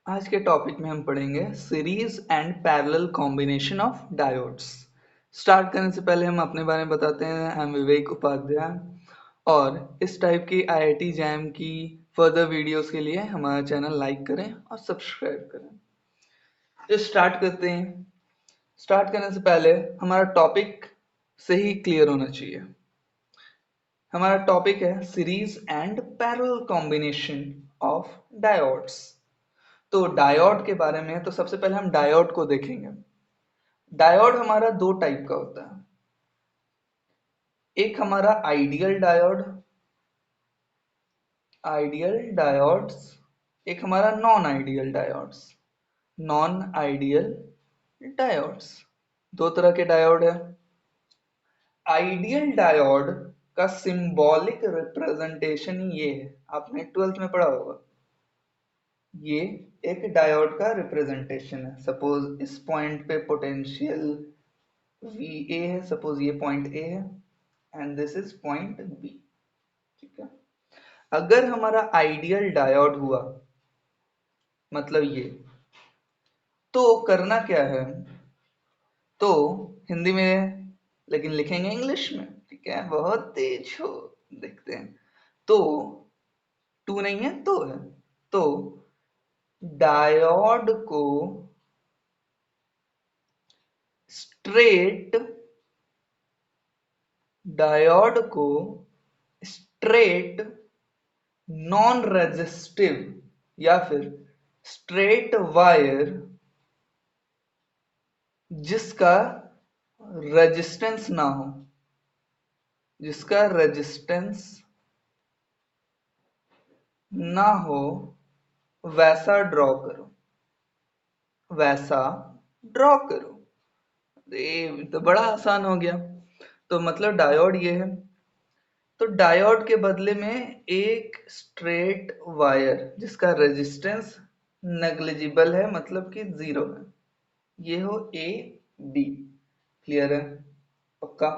आज के टॉपिक में हम पढ़ेंगे series and parallel combination of diodes. Start करने से पहले हम अपने बारे में बताते हैं। आई एम विवेक उपाध्याय और इस टाइप की आईआईटी जैम की फर्दर वीडियोस के लिए हमारा चैनल लाइक करें और सब्सक्राइब करें। तो स्टार्ट करते हैं। स्टार्ट करने से पहले हमारा टॉपिक से ही क्लियर होना चाहिए। हमारा टॉपिक है series and parallel combination of diodes. तो डायोड के बारे में तो सबसे पहले हम डायोड को देखेंगे। डायोड हमारा दो टाइप का होता है, एक हमारा आइडियल डायोड्स, एक हमारा non ideal diodes. Non ideal diodes दो तरह के डायोड है। आइडियल डायोड का सिंबॉलिक रिप्रेजेंटेशन ये है, आपने 12th में पढ़ा होगा। ये एक डायोड का रिप्रेजेंटेशन है। सपोज इस पॉइंट पे पोटेंशियल VA है, सपोज ये पॉइंट A है and this is point B। ठीक है, अगर हमारा आइडियल डायोड हुआ मतलब ये, तो करना क्या है, तो हिंदी में लेकिन लिखेंगे इंग्लिश में। ठीक है, बहुत तेज हो, देखते हैं। तो टू नहीं है तो है, तो डायोड को स्ट्रेट डायोड को स्ट्रेट नॉन रेजिस्टिव या फिर स्ट्रेट वायर जिसका रेजिस्टेंस ना हो, जिसका रेजिस्टेंस ना हो, वैसा ड्रॉ करो, वैसा ड्रॉ करो। ये तो बड़ा आसान हो गया। तो मतलब डायोड ये है, तो डायोड के बदले में एक स्ट्रेट वायर जिसका रेजिस्टेंस नेग्लिजिबल है, मतलब कि जीरो है, ये हो A B। क्लियर है? पक्का?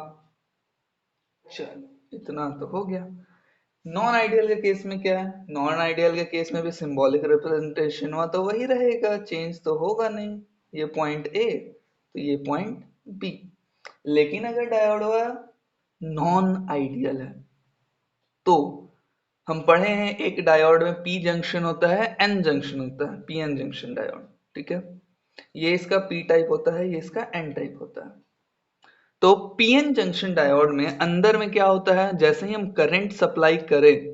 चलो इतना तो हो गया। नॉन आइडियल के केस में क्या है? नॉन आइडियल के केस में भी सिंबॉलिक रिप्रेजेंटेशन हुआ तो वही रहेगा, चेंज तो होगा नहीं। ये पॉइंट A तो ये पॉइंट B। लेकिन अगर डायोड हुआ नॉन आइडियल है, तो हम पढ़े हैं एक डायोड में P जंक्शन होता है, N जंक्शन होता है, PN जंक्शन डायोड। ठीक है, ये इसका P टाइप होता है, ये इसका N टाइप होता है। तो PN जंक्शन डायोड में अंदर में क्या होता है, जैसे ही हम करंट सप्लाई करें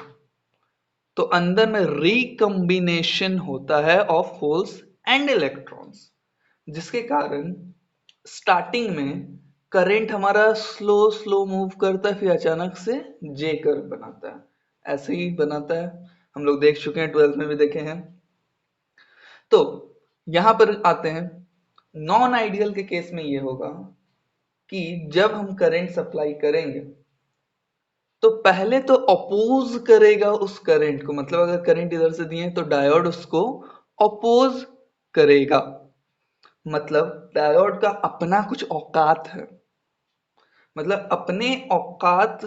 तो अंदर में रिकम्बिनेशन होता है ऑफ होल्स एंड इलेक्ट्रॉन्स, जिसके कारण स्टार्टिंग में करंट हमारा स्लो स्लो मूव करता है, फिर अचानक से J कर्व बनाता है। ऐसे ही बनाता है, हम लोग देख चुके हैं, 12th में भी देखे हैं। तो यहां पर आते हैं, नॉन आइडियल के केस में ये होगा कि जब हम करंट सप्लाई करेंगे तो पहले तो अपोज करेगा उस करंट को, मतलब अगर करंट इधर से दिए तो डायोड उसको अपोज करेगा। मतलब डायोड का अपना कुछ औकात है, मतलब अपने औकात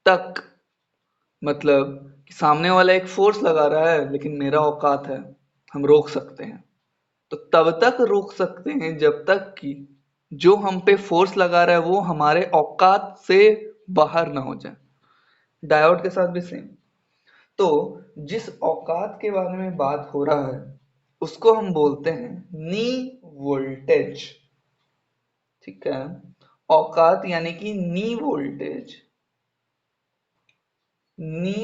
तक, मतलब कि सामने वाला एक फोर्स लगा रहा है लेकिन मेरा औकात है, हम रोक सकते हैं। तो तब तक रोक सकते हैं जब तक कि जो हम पे फोर्स लगा रहा है वो हमारे औकात से बाहर ना हो जाए। डायोड के साथ भी सेम। तो जिस औकात के बारे में बात हो रहा है उसको हम बोलते हैं नी वोल्टेज। ठीक है, औकात यानी कि नी वोल्टेज। नी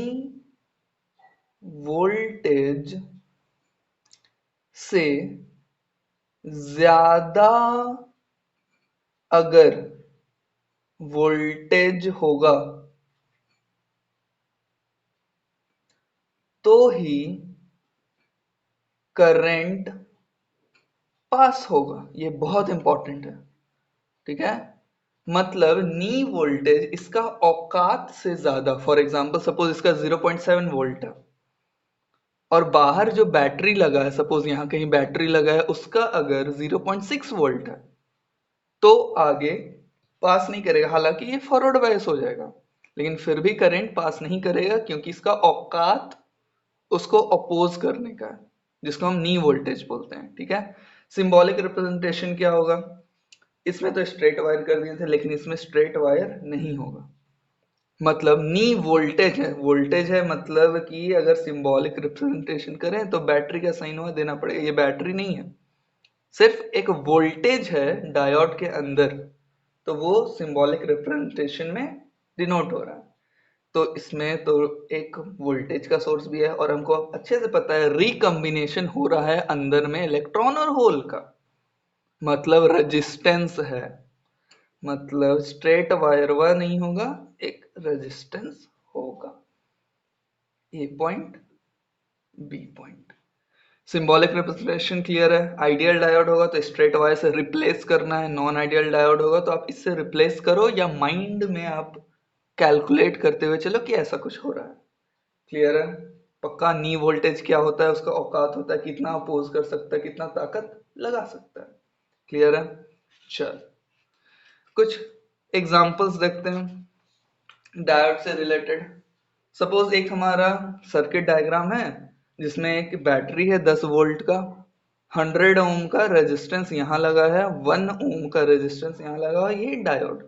वोल्टेज से ज्यादा अगर वोल्टेज होगा तो ही करंट पास होगा। ये बहुत इंपॉर्टेंट है। ठीक है, मतलब नी वोल्टेज इसका औकात से ज्यादा, फॉर एग्जांपल सपोज इसका 0.7 वोल्ट है और बाहर जो बैटरी लगा है, सपोज यहां कहीं बैटरी लगा है, उसका अगर 0.6 वोल्ट है तो आगे पास नहीं करेगा। हालांकि ये फॉरवर्ड बायस हो जाएगा लेकिन फिर भी करंट पास नहीं करेगा, क्योंकि इसका औकात उसको अपोज करने का है। जिसको हम नी वोल्टेज बोलते हैं, ठीक है। सिंबॉलिक रिप्रेजेंटेशन क्या होगा, इसमें तो स्ट्रेट वायर कर दिए थे, लेकिन इसमें स्ट्रेट वायर नहीं होगा। मतलब नी वोल्टेज है, वोल्टेज है मतलब कि अगर सिंबॉलिक रिप्रेजेंटेशन करें तो बैटरी का साइन हुआ देना पड़ेगा, ये बैटरी नहीं है, सिर्फ एक वोल्टेज है डायोड के अंदर, तो वो सिंबॉलिक रिप्रेजेंटेशन में डिनोट हो रहा है। तो इसमें तो एक वोल्टेज का सोर्स भी है, और हमको अच्छे से पता है रिकम्बिनेशन हो रहा है अंदर में इलेक्ट्रॉन और होल का, मतलब रेजिस्टेंस है, मतलब स्ट्रेट वायर वह नहीं होगा, एक रेजिस्टेंस होगा। A point, B point. Symbolic representation clear है। आइडियल डायोड होगा तो स्ट्रेट वायर से रिप्लेस करना है, नॉन आइडियल डायोड होगा तो आप इससे रिप्लेस करो, या माइंड में आप कैलकुलेट करते हुए चलो कि ऐसा कुछ हो रहा है। क्लियर है। पक्का नी वोल्टेज क्या होता है, उसका औकात होता है कितना अपोज कर सकता है, कितना ताकत लगा सकता है। क्लियर है। चल कुछ एग्जांपल्स देखते हैं डायोड से रिलेटेड। सपोज एक हमारा सर्किट डायग्राम है जिसमें एक बैटरी है 10 वोल्ट का, 100 ओम का रेजिस्टेंस यहाँ लगा है, 1 ओम का रेजिस्टेंस यहाँ लगा है, ये डायोड,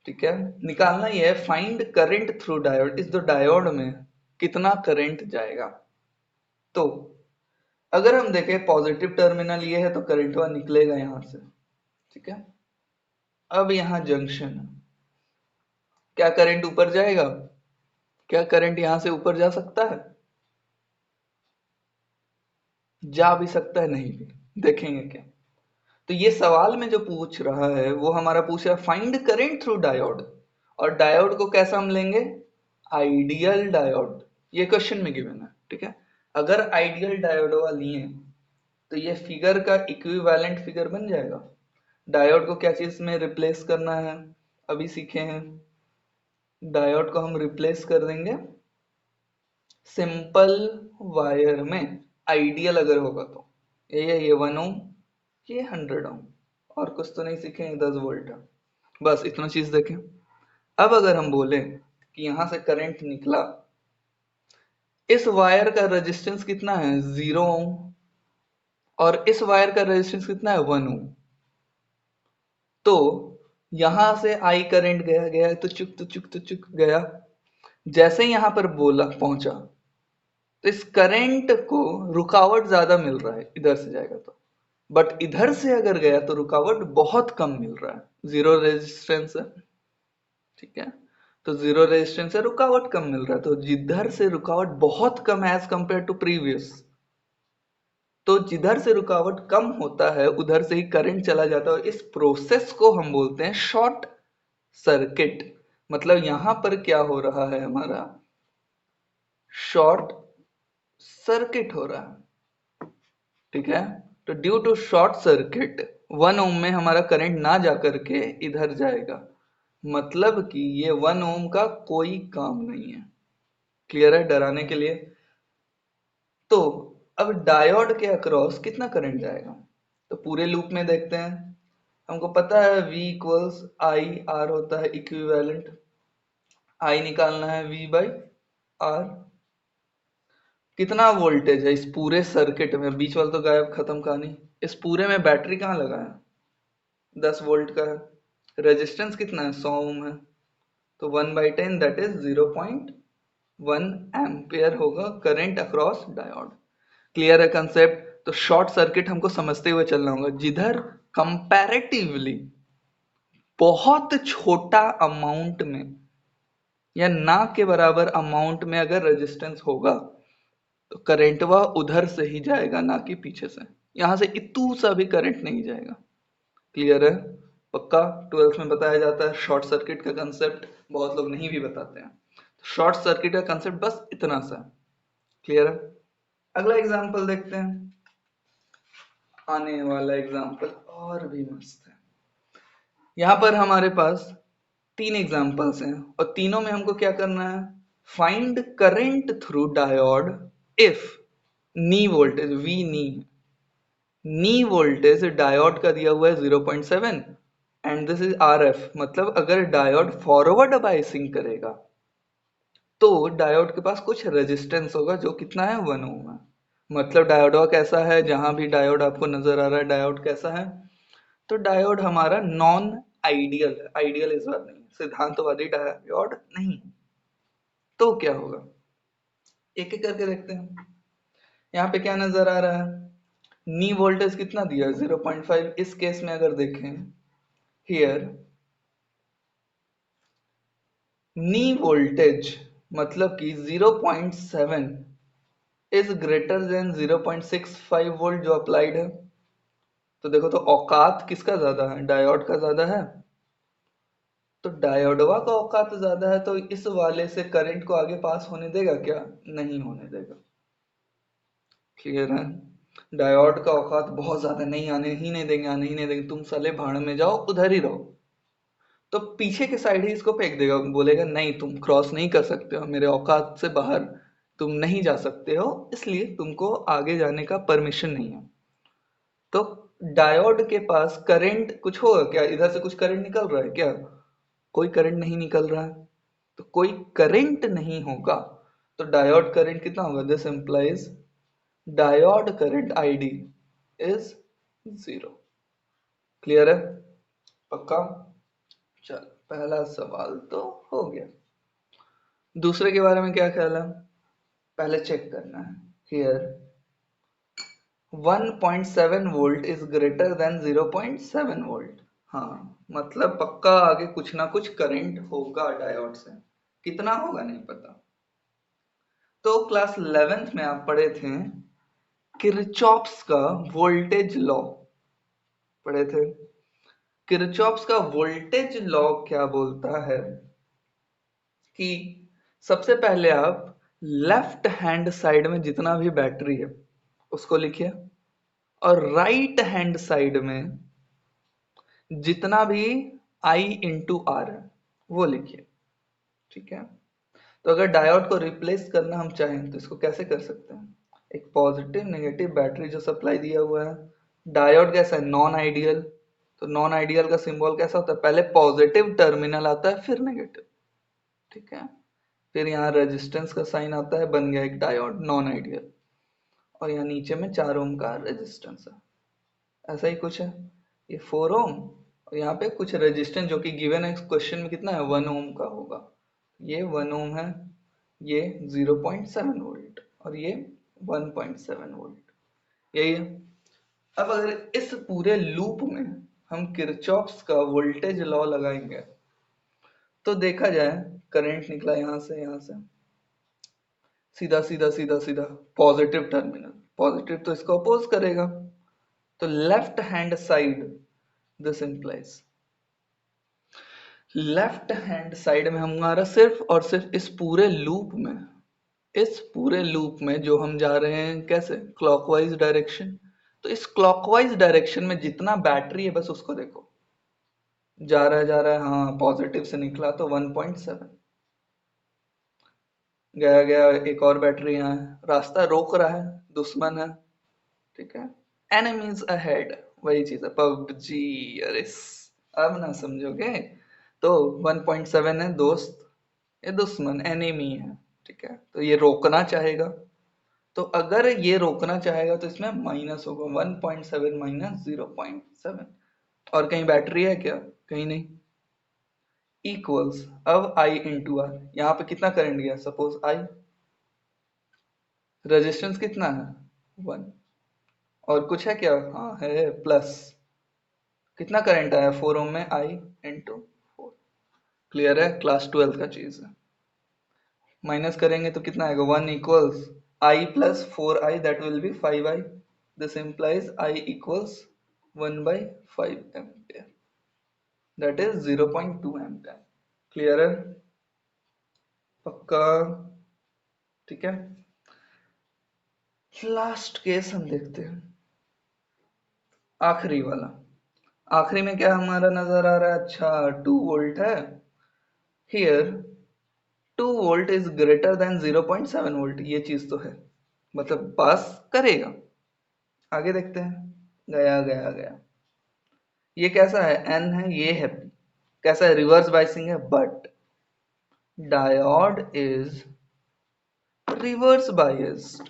ठीक है। निकालना ये है फाइंड करंट थ्रू डायोड, इस दो डायोड में कितना करंट जाएगा। तो अगर हम देखें पॉजिटिव टर्मिनल ये है तो करंट वह निकलेगा यहां से, ठीक है। अब यहाँ जंक्शन है, क्या करंट ऊपर जाएगा, क्या करंट यहां से ऊपर जा सकता है, जा भी सकता है नहीं भी, देखेंगे क्या। तो ये सवाल में जो पूछ रहा है वो हमारा पूछ रहा है फाइंड करंट थ्रू डायोड, और डायोड को कैसा हम लेंगे, आइडियल डायोड, ये क्वेश्चन में गिवन है, ठीक है। अगर आइडियल डायोड वाला लिए तो ये फिगर का इक्विवेलेंट फिगर बन जाएगा। डायोड को क्या चीज में रिप्लेस करना है, अभी सीखे हैं। डायोड को हम रिप्लेस कर देंगे सिंपल वायर में, आइडियल अगर होगा तो। ये 1 ओम, ये 100 ओम, और कुछ तो नहीं सीखे, 10 वोल्ट, बस इतना चीज देखें। अब अगर हम बोले कि यहां से करंट निकला, इस वायर का रेजिस्टेंस कितना है 0 ओम, और इस वायर का रेजिस्टेंस कितना है 1 ओम, तो यहां से आई करंट गया गया तो चुक तो चुक तो चुक गया, जैसे ही यहां पर बोला पहुंचा तो इस करंट को रुकावट ज्यादा मिल रहा है, इधर से जाएगा तो, बट इधर से अगर गया तो रुकावट बहुत कम मिल रहा है, जीरो रेजिस्टेंस है, ठीक है। तो जीरो रेजिस्टेंस से रुकावट कम मिल रहा है, तो जिधर से रुकावट बहुत कम है एज कंपेयर टू प्रीवियस, तो जिधर से रुकावट कम होता है उधर से ही करंट चला जाता है, और इस प्रोसेस को हम बोलते हैं शॉर्ट सर्किट। मतलब यहां पर क्या हो रहा है, हमारा शॉर्ट सर्किट हो रहा है, ठीक है। तो ड्यू टू शॉर्ट सर्किट 1 ओम में हमारा करंट ना जा करके इधर जाएगा, मतलब कि ये 1 ओम का कोई काम नहीं है। क्लियर है, डराने के लिए। तो अब डायोड के अक्रॉस कितना करंट जाएगा, तो पूरे लूप में देखते हैं। हमको पता है V इक्वल्स आई आर होता है इक्विवेलेंट, आई निकालना है V बाई आर। कितना वोल्टेज है इस पूरे सर्किट में, बीच वाला तो गायब, खत्म कहानी। इस पूरे में बैटरी कहाँ लगा है, 10 वोल्ट का है, रेजिस्टेंस कितना है 100 ओम है, तो 1/10 दैट इज 0.1 एम्पियर होगा करंट अक्रॉस डायोड। क्लियर है कंसेप्ट। तो शॉर्ट सर्किट हमको समझते हुए चलना होगा, जिधर कंपैरेटिवली बहुत छोटा अमाउंट में या ना के बराबर अमाउंट में अगर रेजिस्टेंस होगा तो करंट वह उधर से ही जाएगा, ना कि पीछे से, यहां से इतू सा भी करंट नहीं जाएगा। क्लियर है। पक्का 12th में बताया जाता है शॉर्ट सर्किट का कंसेप्ट, बहुत लोग नहीं भी बताते हैं। शॉर्ट सर्किट का कंसेप्ट बस इतना सा। क्लियर है। अगला एग्जांपल देखते हैं, आने वाला एग्जांपल और भी मस्त है। यहाँ पर हमारे पास 3 एग्जांपल्स हैं, और तीनों में हमको क्या करना है, find current through diode if knee voltage knee voltage diode का दिया हुआ है 0.7 एंड दिस इज RF, मतलब अगर डायोड फॉरवर्ड बायसिंग करेगा तो डायोड के पास कुछ रेजिस्टेंस होगा जो कितना है 1 ओम है, मतलब डायोडवा कैसा है, जहां भी डायोड आपको नजर आ रहा है डायोड कैसा है, तो डायोड हमारा नॉन आइडियल है, आइडियल इस बात नहीं, सिद्धांतवादी डायोड नहीं। तो क्या होगा, एक एक करके देखते हैं। यहाँ पे क्या नजर आ रहा है, नी वोल्टेज कितना दिया है 0.5। इस केस में अगर देखें हियर, नी वोल्टेज मतलब कि 0.7 इज ग्रेटर देन 0.65 वोल्ट जो अप्लाइड है। तो देखो तो औकात किसका ज्यादा है, डायोड का ज्यादा है। तो डायोडवा का औकात ज्यादा है, तो इस वाले से करंट को आगे पास होने देगा क्या, नहीं होने देगा। क्लियर है, डायोड का औकात बहुत ज्यादा, नहीं आने ही नहीं देंगे, आने ही नहीं देंगे, तुम साले भाड़ में जाओ, उधर ही रहो। तो पीछे के साइड ही इसको फेंक देगा, बोलेगा नहीं तुम क्रॉस नहीं कर सकते हो, मेरे औकात से बाहर तुम नहीं जा सकते हो, इसलिए तुमको आगे जाने का परमिशन नहीं है। तो डायोड के पास करंट कुछ होगा क्या, इधर से कुछ करंट निकल रहा है क्या, कोई करंट नहीं निकल रहा है। तो कोई करंट नहीं होगा, तो डायोड करंट कितना होगा, this implies diode current ID is 0। Clear है, पक्का। चल पहला सवाल तो हो गया। दूसरे के बारे में क्या ख्याल है, पहले चेक करना है। Here 1.7 volt is greater than 0.7 volt. हाँ, मतलब पक्का आगे कुछ ना कुछ करंट होगा डायोड से, कितना होगा नहीं पता। तो क्लास 11th में आप पढ़े थे किरचॉफ्स का वोल्टेज लॉ, पढ़े थे। किरचॉफ्स का वोल्टेज लॉ क्या बोलता है कि सबसे पहले आप लेफ्ट हैंड साइड में जितना भी बैटरी है उसको लिखिए, और राइट हैंड साइड में जितना भी आई इंटू आर है वो लिखिए। ठीक है, तो अगर डायोड को रिप्लेस करना हम चाहें तो इसको कैसे कर सकते हैं, एक पॉजिटिव नेगेटिव बैटरी जो सप्लाई दिया हुआ है, डायोड कैसा है नॉन आइडियल, तो नॉन आइडियल का सिंबल कैसा होता है, पहले पॉजिटिव टर्मिनल आता है फिर नेगेटिव। ठीक है, फिर यहाँ रेजिस्टेंस का साइन आता है, बन गया एक डायोड नॉन आइडियल, और यहाँ नीचे में 4 ओम का रेजिस्टेंस है, ऐसा ही कुछ है। ये 4 ओम, और यहाँ पे कुछ रेजिस्टेंस जो कि गिवन है क्वेश्चन में कितना है 1 ओम का होगा, ये 1 ओम है, ये 0.7 वोल्ट, और ये 1.7 वोल्ट, यही है। अब अगर इस पूरे लूप में हम किरचॉफ्स का वोल्टेज लॉ लगाएंगे तो देखा जाए करंट निकला यहाँ से सीधा सीधा सीधा सीधा पॉजिटिव टर्मिनल, पॉजिटिव तो इसको अपोज करेगा, तो left hand side, this implies left hand side में हमारा सिर्फ और सिर्फ इस पूरे लूप में जो हम जा रहे हैं कैसे क्लॉकवाइज डायरेक्शन, तो इस क्लॉकवाइज डायरेक्शन में जितना बैटरी है बस उसको देखो, जा रहा है, हाँ पॉजिटिव से निकला तो 1.7, गया गया एक और बैटरी यहाँ है, रास्ता रोक रहा है, दुश्मन है। ठीक है, एनिमीज अहेड, वही चीज है पबजी। अरे अब ना समझोगे, तो 1.7 है दोस्त, ये दुश्मन एनिमी है। ठीक है, तो ये रोकना चाहेगा, तो अगर ये रोकना चाहेगा तो इसमें माइनस होगा, 1.7 माइनस 0.7, और कहीं बैटरी है क्या, कहीं नहीं, इक्वल्स अब आई इंटू आर, यहाँ पे कितना करंट गया, सपोज आई, रेजिस्टेंस कितना है 1, और कुछ है क्या, हाँ है प्लस, कितना करंट आया 4 ओम में, आई इंटू 4। क्लियर है, क्लास 12 का चीज है। माइनस करेंगे तो कितना आएगा, 1 equals I plus 4 I, that will B 5 I, this implies I equals 1/5 ampere, that is 0.2 ampere. Clear है, पक्का। ठीक है, लास्ट केस हम देखते हैं, आखिरी वाला। आखिरी में क्या हमारा नजर आ रहा है, अच्छा 2 वोल्ट है, here 2 volt is greater than 0.7 volt, ये चीज तो है, मतलब पास करेगा। आगे देखते हैं, गया गया गया, ये कैसा है एन है, ये है P, कैसा है रिवर्स बाइसिंग है, but diode is reverse biased,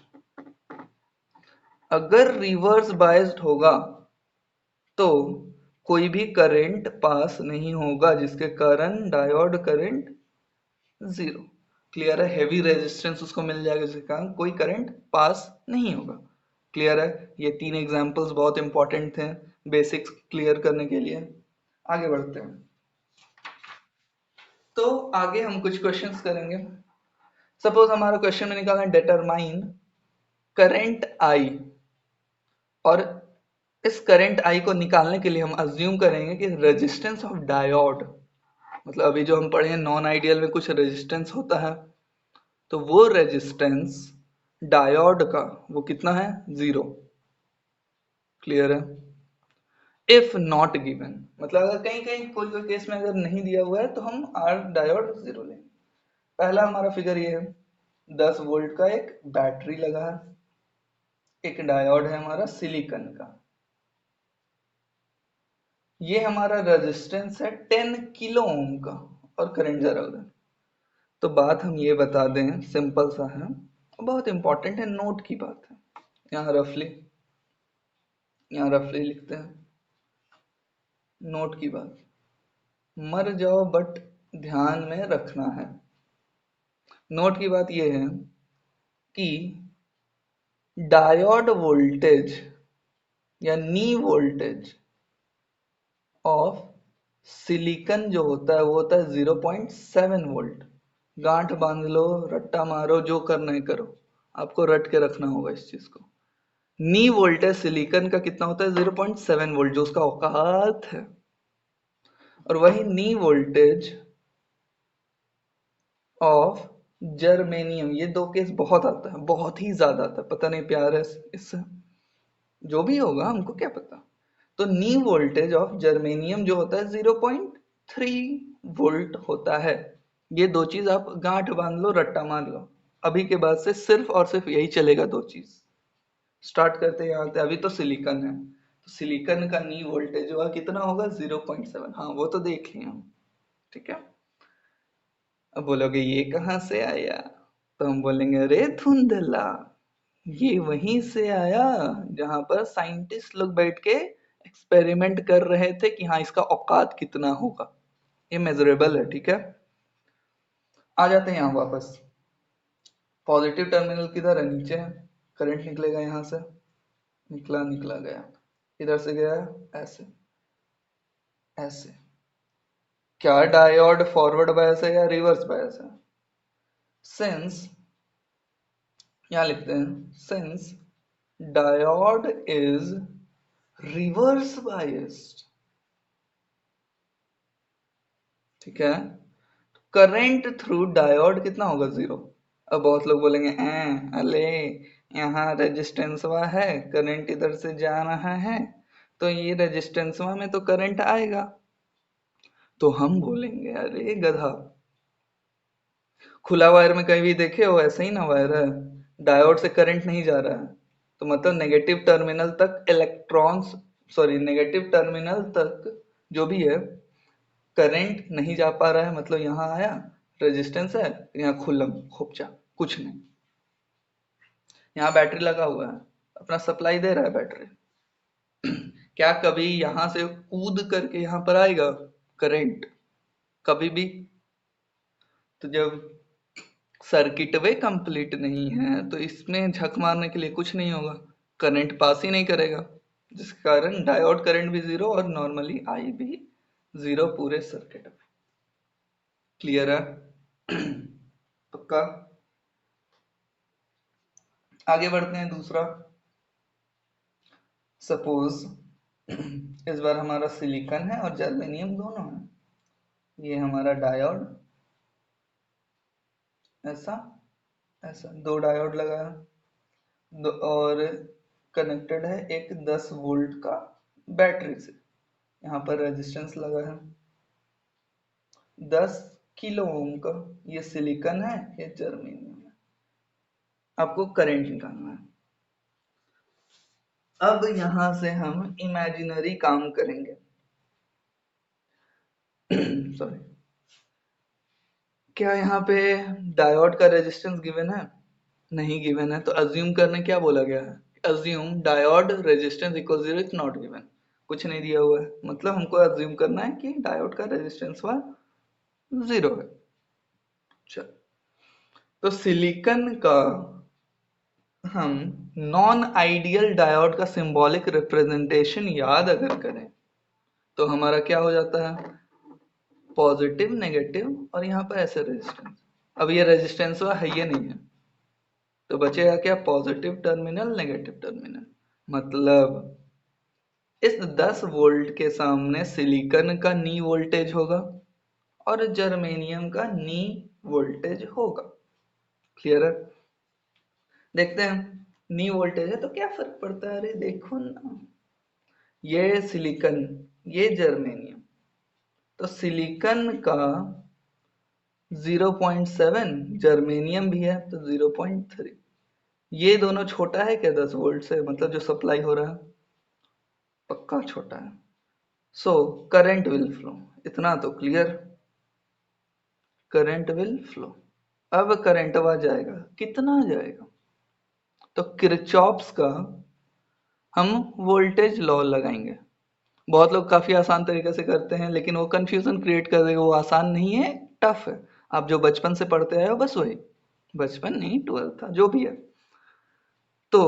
अगर रिवर्स बायस्ड होगा तो कोई भी करंट पास नहीं होगा, जिसके कारण डायोड करंट जीरो। क्लियर है? हैवी रेजिस्टेंस उसको मिल जाएगा जिसके कारण कोई करंट पास नहीं होगा। क्लियर है? ये तीन एग्जांपल्स बहुत इंपॉर्टेंट थे बेसिक्स क्लियर करने के लिए। आगे बढ़ते हैं। तो आगे हम कुछ क्वेश्चंस करेंगे। सपोज हमारा क्वेश्चन में निकालना है डिटरमाइन करंट आई, और इस करंट आई को निकालने के लिए हम अज्यूम करेंगे कि रेजिस्टेंस ऑफ डायोड, मतलब अभी जो हम पढ़े हैं नॉन आइडियल में कुछ रेजिस्टेंस होता है, तो वो रेजिस्टेंस डायोड का वो कितना है? जीरो। क्लियर है? इफ नॉट गिवन, मतलब अगर कहीं कहीं कोई कोई केस में अगर नहीं दिया हुआ है तो हम आर डायोड जीरो लेंगे। पहला हमारा फिगर ये है, 10 वोल्ट का एक बैटरी लगा है, एक डायोड है हमारा सिलिकॉन का, ये हमारा रेजिस्टेंस है 10 किलो ओम का, और करंट जरा उधर। तो बात हम ये बता दें, सिंपल सा है, बहुत इंपॉर्टेंट है, नोट की बात है। यहाँ रफली लिखते हैं, नोट की बात, मर जाओ बट ध्यान में रखना है। नोट की बात ये है कि डायोड वोल्टेज या नी वोल्टेज ऑफ सिलिकॉन जो होता है वो होता है 0.7 वोल्ट। गांठ बांध लो, रट्टा मारो, जो करना है करो, आपको रट के रखना होगा इस चीज को। नी वोल्टेज सिलिकॉन का कितना होता है? 0.7 वोल्ट, जो उसका औकात है। और वही नी वोल्टेज ऑफ जर्मेनियम, ये दो केस बहुत आता है, बहुत ही ज्यादा आता है, पता नहीं प्यार है इससे, जो भी होगा हमको क्या पता। तो नी वोल्टेज ऑफ जर्मेनियम जो होता है 0.3 वोल्ट होता है। ये दो चीज आप गांठ बांध लो, रट्टा मार लो, अभी के बाद से सिर्फ और सिर्फ यही चलेगा, दो चीज। स्टार्ट करते हैं यहाँ से। अभी तो सिलिकॉन है, तो सिलिकॉन का नी वोल्टेज हुआ कितना होगा? 0.7। हाँ वो तो देख लिया हम, ठीक है। अब बोलोगे ये कहाँ से आया, तो हम बोलेंगे अरे धुंधला, ये वहीं से आया जहां पर साइंटिस्ट लोग बैठ के एक्सपेरिमेंट कर रहे थे कि हाँ इसका औकात कितना होगा, ये मेजरेबल है, ठीक है। आ जाते हैं यहाँ वापस। पॉजिटिव टर्मिनल किधर है? नीचे है। करंट निकलेगा यहाँ से, निकला निकला गया, इधर से गया ऐसे ऐसे। क्या डायोड फॉरवर्ड बायस है या रिवर्स बायस है? सिंस, यहाँ लिखते हैं, since diode is reverse biased, ठीक है, करंट थ्रू डायोड कितना होगा? जीरो। अब बहुत लोग बोलेंगे अले यहाँ रेजिस्टेंसवा है, करंट इधर से जा रहा है, तो ये रेजिस्टेंसवा में तो करंट आएगा। तो हम बोलेंगे अरे गधा, खुला वायर में कहीं भी देखे हो ऐसा ही ना वायर है, डायोड से करंट नहीं जा रहा है, तो मतलब नेगेटिव टर्मिनल तक इलेक्ट्रॉन्स, सॉरी नेगेटिव टर्मिनल तक जो भी है करंट नहीं जा पा रहा है, मतलब यहाँ आया रेजिस्टेंस है, यहाँ खुल्लम खोपचा कुछ नहीं। यहाँ बैटरी लगा हुआ है, अपना सप्लाई दे रहा है बैटरी, क्या कभी यहाँ से कूद करके यहाँ पर आएगा करंट? कभी भी। तो जब सर्किट वे कंप्लीट नहीं है तो इसमें झक मारने के लिए कुछ नहीं होगा, करंट पास ही नहीं करेगा, जिस कारण डायोड करंट भी जीरो और नॉर्मली आई भी जीरो पूरे सर्किट में। क्लियर है? पक्का? आगे बढ़ते हैं। दूसरा, सपोज इस बार हमारा सिलिकॉन है और जर्मेनियम दोनों है, ये हमारा डायोड, ऐसा ऐसा दो डायोड लगा है, और कनेक्टेड है एक 10 वोल्ट का बैटरी से, यहाँ पर रेजिस्टेंस लगा है 10 किलो ओम का, ये सिलिकॉन है, ये जर्मेनियम है। आपको करंट निकालना है। अब यहां से हम इमेजिनरी काम करेंगे। सॉरी, क्या यहाँ पे डायोड का रेजिस्टेंस गिवन है? नहीं गिवन है, तो अज्यूम करने क्या बोला गया है? Assume diode resistance equal 0 is not given, कुछ नहीं दिया हुआ है, मतलब हमको अज्यूम करना है कि डायोड का रेजिस्टेंस वा 0 है। चल, तो सिलिकॉन का हम नॉन आइडियल डायोड का सिंबॉलिक रिप्रेजेंटेशन याद अगर करें तो हमारा क्या हो जाता है, पॉजिटिव नेगेटिव और यहाँ पर ऐसे रेजिस्टेंस। अब ये रेजिस्टेंस है, ये नहीं है, तो बचेगा क्या, पॉजिटिव टर्मिनल नेगेटिव टर्मिनल। मतलब इस 10 वोल्ट के सामने सिलिकॉन का नी वोल्टेज होगा और जर्मेनियम का नी वोल्टेज होगा। क्लियर है? देखते हैं, नी वोल्टेज है तो क्या फर्क पड़ता है, अरे देखो ना, ये सिलिकॉन, ये जर्मेनियम, तो सिलिकॉन का 0.7, जर्मेनियम भी है तो 0.3, ये दोनों छोटा है क्या 10 वोल्ट से, मतलब जो सप्लाई हो रहा है पक्का छोटा है। सो करंट विल फ्लो, इतना तो क्लियर, करंट विल फ्लो। अब करंट आ जाएगा, कितना जाएगा, तो किरचॉफ्स का हम वोल्टेज लॉ लगाएंगे। बहुत लोग काफी आसान तरीके से करते हैं लेकिन वो कंफ्यूजन क्रिएट कर देगा, वो आसान नहीं है, टफ है। आप जो बचपन से पढ़ते आए हो बस वही, बचपन नहीं 12th था जो भी है। तो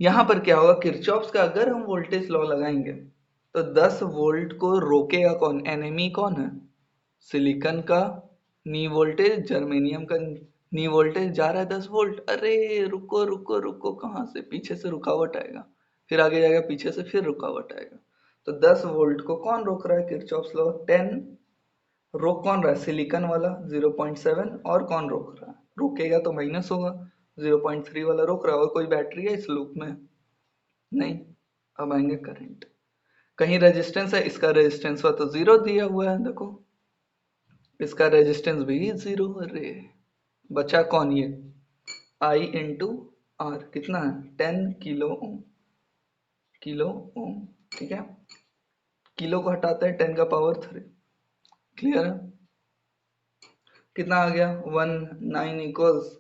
यहाँ पर क्या होगा, किरचॉफ्स का अगर हम वोल्टेज लॉ लगाएंगे तो 10 वोल्ट को रोकेगा कौन, एनिमी कौन है, सिलिकॉन का नी वोल्टेज, जर्मेनियम का नी वोल्टेज जा रहा है 10 वोल्ट, अरे रुको रुको रुको, कहाँ से, पीछे से रुकावट आएगा, फिर आगे जाएगा, पीछे से फिर रुकावट आएगा। तो 10 वोल्ट को कौन रोक रहा है, किरचॉफ्स लॉ 10, रोक कौन रहा है, सिलिकॉन वाला 0.7, और कौन रोक रहा है, रोकेगा तो माइनस होगा, 0.3 वाला रोक रहा है, और कोई बैटरी है इस लूप में, नहीं। अब आएंगे करंट, कहीं रेजिस्टेंस है, इसका रेजिस्टेंस तो 0 दिया हुआ है, देखो इसका रेजिस्टेंस भी 0, अरे बचा कौन, ये आई इंटू आर, कितना है 10 किलो ओम, किलो ओम, ठीक है, किलो को हटाते हैं 10 का पावर 3, क्लियर है? कितना आ गया, 19 इक्वल्स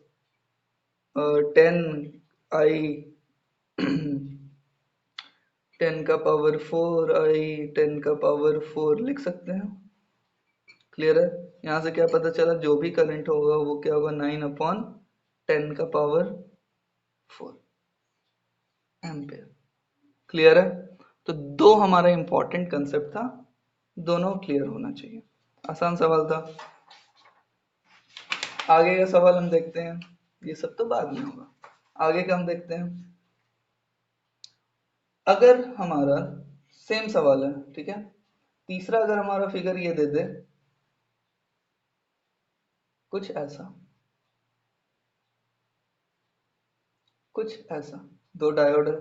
10 आई 10 का पावर 4 आई 10 का पावर 4 लिख सकते हैं। क्लियर है? यहाँ से क्या पता चला, जो भी करंट होगा वो क्या होगा, 9/10 का पावर 4 एम्पेयर। क्लियर है? तो दो हमारा इंपॉर्टेंट कंसेप्ट था, दोनों क्लियर होना चाहिए। आसान सवाल था। आगे का सवाल हम देखते हैं, ये सब तो बाद में होगा, आगे का हम देखते हैं। अगर हमारा सेम सवाल है, ठीक है, तीसरा अगर हमारा फिगर ये दे दे कुछ ऐसा, कुछ ऐसा, दो डायोड है,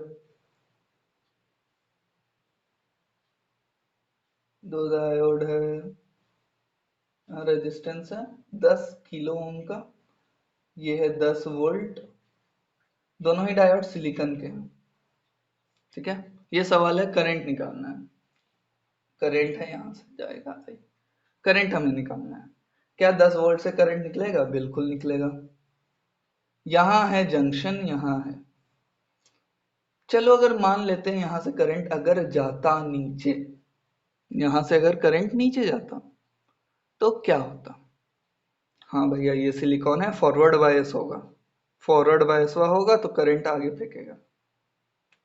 दो डायोड है, रेजिस्टेंस है 10 किलो ओम का, ये है 10 वोल्ट, दोनों ही डायोड सिलिकॉन के हैं, ठीक है। ये सवाल है करंट निकालना है, करंट है यहां से जाएगा, करंट हमें निकालना है। क्या 10 वोल्ट से करंट निकलेगा, बिल्कुल निकलेगा। यहां है जंक्शन, यहां है, चलो अगर मान लेते हैं यहां से करंट अगर जाता नीचे, यहां से अगर करंट नीचे जाता तो क्या होता, हाँ भैया ये सिलिकॉन है, फॉरवर्ड बायस होगा, फॉरवर्ड बायस हुआ होगा तो करंट आगे फेंकेगा।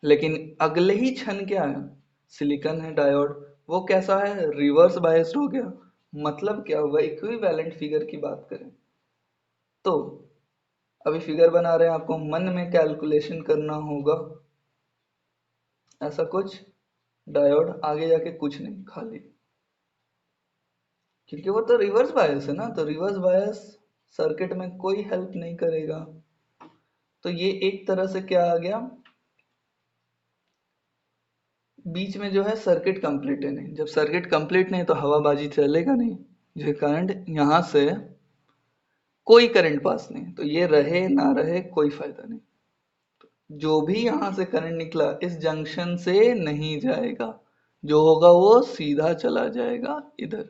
लेकिन अगले ही क्षण क्या है, सिलिकॉन है डायोड, वो कैसा है, रिवर्स बायस्ड हो गया। मतलब क्या हुआ, इक्विवेलेंट फिगर की बात करें तो अभी फिगर बना रहे हैं, आपको मन में कैलकुलेशन करना होगा, ऐसा कुछ डायोड आगे जाके कुछ नहीं, खाली, क्योंकि वो तो रिवर्स बायस है ना, तो रिवर्स बायस सर्किट में कोई हेल्प नहीं करेगा। तो ये एक तरह से क्या आ गया, बीच में जो है सर्किट कंप्लीट है नहीं, जब सर्किट कंप्लीट नहीं तो हवाबाजी चलेगा नहीं, जो करंट यहां से कोई करंट पास नहीं, तो ये रहे ना रहे कोई फायदा नहीं, जो भी यहां से करंट निकला इस जंक्शन से नहीं जाएगा, जो होगा वो सीधा चला जाएगा इधर।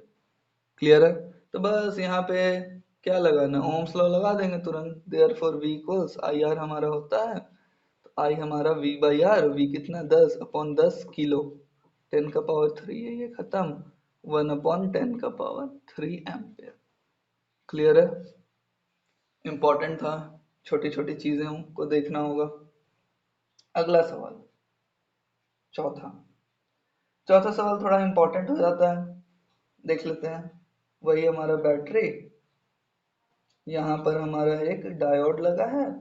क्लियर है? तो बस यहाँ पे क्या लगाना, ओम्स लॉ लगा देंगे तुरंत, therefore V equals I R हमारा होता है, तो आई हमारा V बाई आर, V कितना 10 अपॉन 10 किलो, 10 का पावर 3 है, ये खत्म, 1 अपॉन 10 का पावर 3 एम्पियर। क्लियर है? इंपॉर्टेंट था, छोटी छोटी चीजें को देखना होगा। अगला सवाल, चौथा। चौथा सवाल थोड़ा इंपॉर्टेंट हो जाता है, देख लेते हैं। वही हमारा बैटरी, यहाँ पर हमारा एक डायोड लगा है,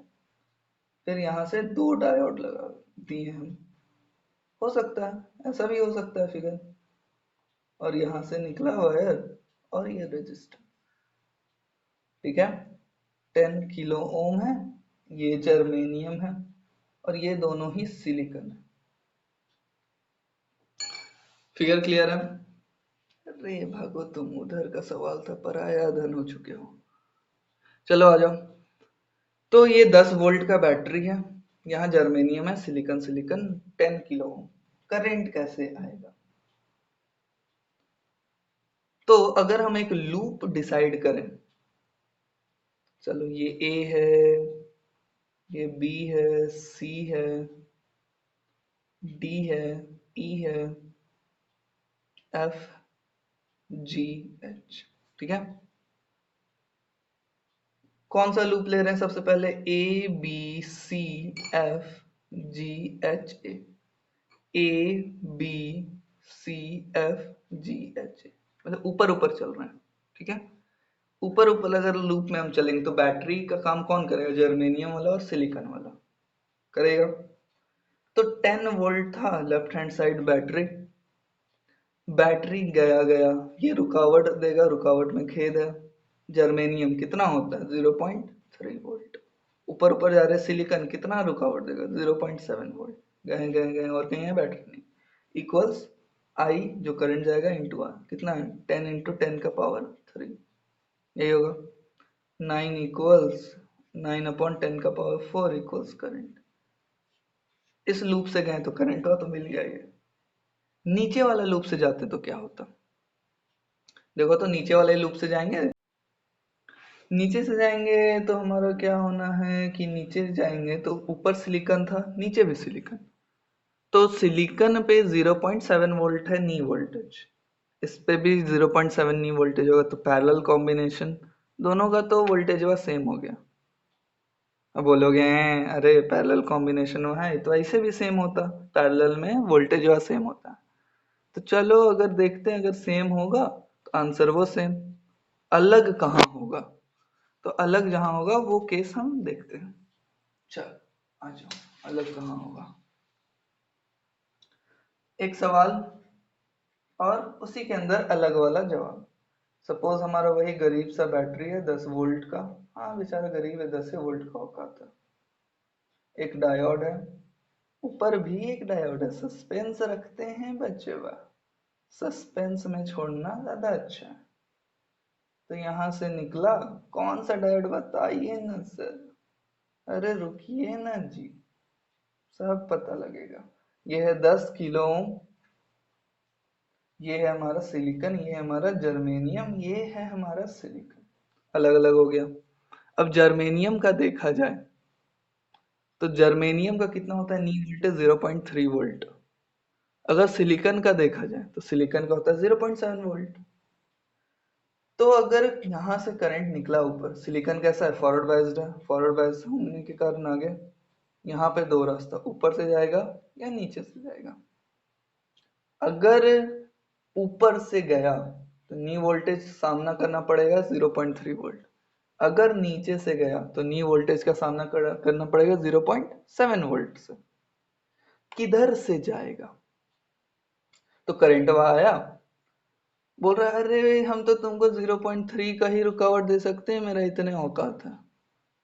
फिर यहाँ से 2 डायोड लगा दिए हम, हो सकता है ऐसा भी हो सकता है फिगर, और यहाँ से निकला वायर और ये रजिस्टर। ठीक है, 10 किलो ओम है, ये जर्मेनियम है, और ये दोनों ही सिलिकॉन है। फिगर क्लियर है? अरे भागो तुम, उधर का सवाल था, पराया धन हो चुके हो। चलो आ जाओ। तो ये 10 वोल्ट का बैटरी है, यहाँ जर्मेनियम है, silicon silicon, 10 kilo ohm. Current कैसे आएगा? तो अगर हम एक लूप डिसाइड करें, चलो ये ए है, ये बी है, सी है, डी है, ई है, एफ, जी, एच। ठीक है, कौन सा लूप ले रहे हैं सबसे पहले? A B C F G H A, A B C F G H A, मतलब ऊपर ऊपर चल रहे हैं। ठीक है, ऊपर ऊपर अगर लूप में हम चलेंगे तो बैटरी का काम कौन करेगा? जर्मेनियम वाला और सिलिकॉन वाला करेगा। तो 10 वोल्ट था left hand side battery, battery गया गया, ये रुकावट देगा, रुकावट में खेद है। जर्मेनियम कितना होता है? 0.3 वोल्ट। ऊपर ऊपर जा रहे सिलिकॉन, कितना रुकावट देगा? 0.7 वोल्ट। गए गए गए, और कहीं है बैटरी नहीं। इक्वल्स आई जो करंट जाएगा इंटू आर, कितना है? 10 इंटू 10 का पावर 3, यही होगा। 9 इक्वल्स 9 अपॉन 10 का पावर 4 इक्वल्स करंट। इस लूप से गए तो करंट हो तो मिल गया ये। नीचे वाला लूप से जाते तो क्या होता? देखो तो नीचे वाले लूप से जाएंगे, नीचे से जाएंगे तो हमारा क्या होना है कि नीचे जाएंगे तो ऊपर सिलिकॉन था, नीचे भी सिलिकॉन, तो सिलिकॉन पे 0.7 वोल्ट है नी वोल्टेज, इस पे भी 0.7 नी वोल्टेज होगा, तो पैरेलल कॉम्बिनेशन दोनों का तो वोल्टेज वा सेम हो गया। अब बोलोगे "हैं, अरे पैरेलल कॉम्बिनेशन हुआ है तो ऐसे भी सेम होता, पैरेलल में वोल्टेज वा सेम होता। तो चलो अगर देखते हैं, अगर सेम होगा तो आंसर वो सेम, अलग कहाँ होगा? तो अलग जहां होगा वो केस हम देखते हैं। चल आ जाओ, अलग कहाँ होगा। एक सवाल और उसी के अंदर अलग वाला जवाब। सपोज हमारा वही गरीब सा बैटरी है 10 वोल्ट का, हाँ बेचारा गरीब है, 10 वोल्ट का औकात है। एक डायोड है, ऊपर भी एक डायोड है, सस्पेंस रखते हैं बच्चे बा, सस्पेंस में छोड़ना ज्यादा अच्छा है। तो यहाँ से निकला कौन सा डायोड बताइए ना सर, अरे रुकिए ना जी, सब पता लगेगा। ये है 10 किलो ओम, ये है हमारा सिलिकॉन, ये है हमारा जर्मेनियम, ये है हमारा सिलिकॉन, अलग अलग हो गया। अब जर्मेनियम का देखा जाए तो जर्मेनियम का कितना होता है नी वोल्टेज? 0.3 वोल्ट। अगर सिलिकॉन का देखा जाए तो सिलिकॉन का होता है 0.7 वोल्ट। तो अगर यहाँ से करंट निकला ऊपर, सिलिकॉन कैसा है? फॉरवर्ड बायस्ड है, फॉरवर्ड बायस्ड होने के कारण आगे यहाँ पे दो रास्ता, ऊपर से जाएगा या नीचे से जाएगा। अगर ऊपर से गया तो नी वोल्टेज सामना करना पड़ेगा 0.3 वोल्ट, अगर नीचे से गया तो नी वोल्टेज का सामना करना पड़ेगा 0.7 वोल्ट से। किधर से जाएगा? तो करंट वहां आया, बोल रहा है अरे हम तो तुमको 0.3 का ही रुकावट दे सकते हैं, मेरा इतने औकात है।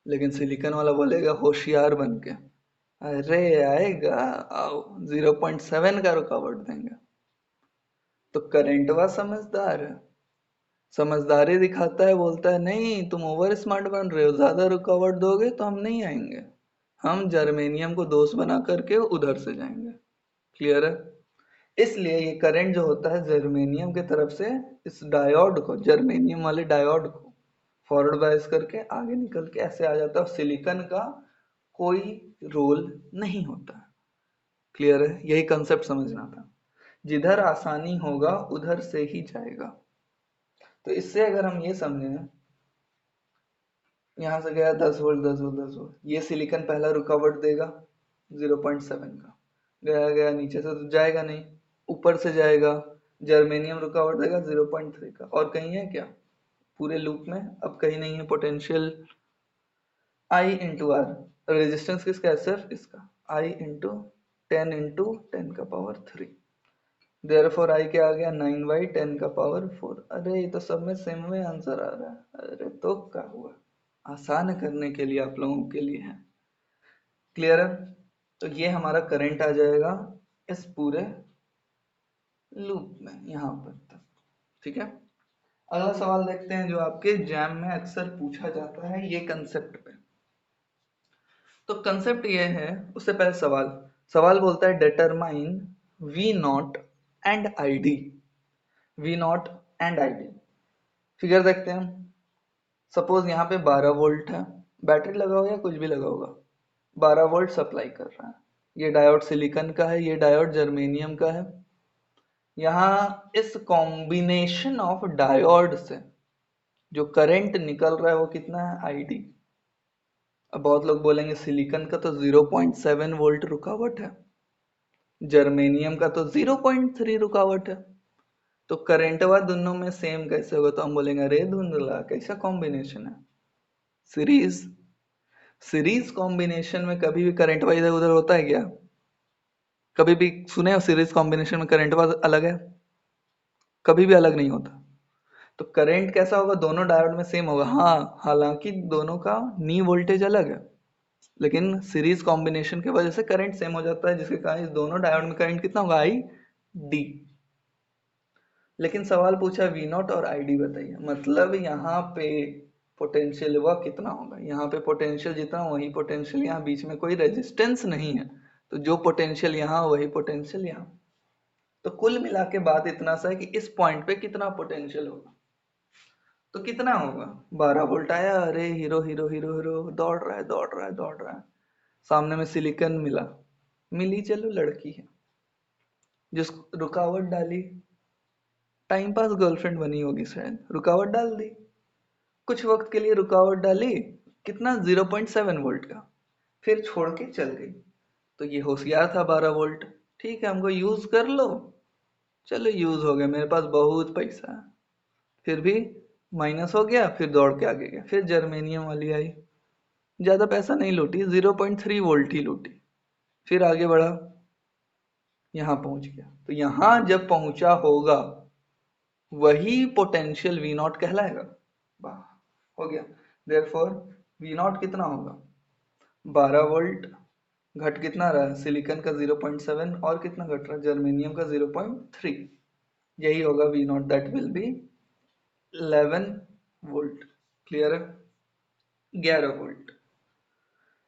लेकिन सिलिकॉन वाला बोलेगा होशियार बन के, अरे आएगा, आओ 0.7 का रुकावट देंगे। तो करंट वा समझदार है, समझदारी दिखाता है, बोलता है नहीं तुम ओवर स्मार्ट बन रहे हो, ज्यादा रुकावट दोगे तो हम नहीं आएंगे, हम जर्मेनियम को दोस्त बना करके उधर से जाएंगे। क्लियर है? इसलिए ये करंट जो होता है जर्मेनियम की तरफ से इस डायोड को, जर्मेनियम वाले डायोड को फॉरवर्ड बायस करके आगे निकल के ऐसे आ जाता है, सिलिकॉन का कोई रोल नहीं होता। क्लियर है? यही कंसेप्ट समझना था। जिधर आसानी होगा उधर से ही जाएगा। तो इससे अगर हम ये समझें, यहाँ से गया 10 वोल्ट 10 वोल्ट 10 वोल्ट, ये सिलिकॉन पहला रुकावट देगा 0.7 का, गया गया नीचे से तो जाएगा नहीं, ऊपर से जाएगा, जर्मेनियम रुकावट देगा 0.3 का। और कहीं है क्या पूरे लूप में? अब कहीं नहीं है potential. I into R, resistance किसका है? सिर्फ इसका। आई इंटू 10 × 10⁻³ देयरफॉर आई क्या आ गया? 9/10⁻⁴। अरे ये तो सब में सेम में आंसर आ रहा है। अरे तो क्या हुआ, आसान करने के लिए आप लोगों के लिए है। क्लियर है? तो ये हमारा करंट आ जाएगा इस पूरे लूप में यहाँ पर तक। ठीक है, अगला सवाल देखते हैं जो आपके एग्जाम में अक्सर पूछा जाता है ये कंसेप्ट पे। तो कंसेप्ट ये है, उससे पहले सवाल सवाल बोलता है determine V naught and I D. V naught and I D figure देखते हैं हम। सपोज यहाँ पे 12 वोल्ट है, बैटरी लगा हो या कुछ भी लगा होगा, 12 वोल्ट सप्लाई कर रहा है। ये डायोड सिलिकॉन का है, ये डायोड जर्मेनियम का है। यहाँ इस कॉम्बिनेशन ऑफ डायोड से जो करंट निकल रहा है वो कितना है? आईडी। अब बहुत लोग बोलेंगे सिलिकॉन का तो 0.7 वोल्ट रुकावट है, जर्मेनियम का तो 0.3 रुकावट है, तो करंटवा दोनों में सेम कैसे होगा? तो हम बोलेंगे अरे धुंधला कैसा कॉम्बिनेशन है। सीरीज सीरीज कॉम्बिनेशन में कभी भी करंट वाइज इधर उधर होता है क्या? कभी भी सुने हो सीरीज कॉम्बिनेशन में करंट वाइज अलग है? कभी भी अलग नहीं होता। तो करंट कैसा होगा? दोनों डायोड में सेम होगा। हाँ, हालांकि दोनों का नी वोल्टेज अलग है, लेकिन सीरीज कॉम्बिनेशन की वजह से करंट सेम हो जाता है, जिसके कारण इस दोनों डायोड में करंट कितना होगा? I D. लेकिन सवाल पूछा वी नॉट और आई डी बताइए, मतलब यहाँ पे पोटेंशियल वह कितना होगा? यहाँ पे पोटेंशियल जितना वही पोटेंशियल यहाँ, बीच में कोई रेजिस्टेंस नहीं है, तो जो पोटेंशियल यहाँ वही पोटेंशियल यहाँ। तो कुल मिला के बात इतना सा है कि इस पॉइंट पे कितना पोटेंशियल होगा। तो कितना होगा? 12 वोल्ट आया, अरे हीरो हीरो हीरो हीरो दौड़ रहा है दौड़ रहा है दौड़ रहा है, सामने में सिलिकॉन मिला, मिली चलो लड़की है, जिस रुकावट डाली, टाइम पास गर्लफ्रेंड बनी होगी शायद, रुकावट डाल दी, कुछ वक्त के लिए रुकावट डाली, कितना? 0.7 वोल्ट का, फिर छोड़ के चल गई। तो ये होशियार था 12 वोल्ट, ठीक है हमको यूज कर लो, चलो यूज हो गया, मेरे पास बहुत पैसा है, फिर भी माइनस हो गया, फिर दौड़ के आगे गया, फिर जर्मेनियम वाली आई, ज्यादा पैसा नहीं लूटी, 0.3 वोल्ट ही लूटी, फिर आगे बढ़ा, यहाँ पहुंच गया। तो यहाँ जब पहुंचा होगा वही पोटेंशियल वी नॉट कहलाएगा। वाह, हो गया। देयरफॉर वी नॉट कितना होगा? 12 वोल्ट घट कितना रहा है? सिलिकॉन का 0.7, और कितना घट रहा है? जर्मेनियम का 0.3। यही होगा V naught, that will be 11 volt. Clear है? 11 वोल्ट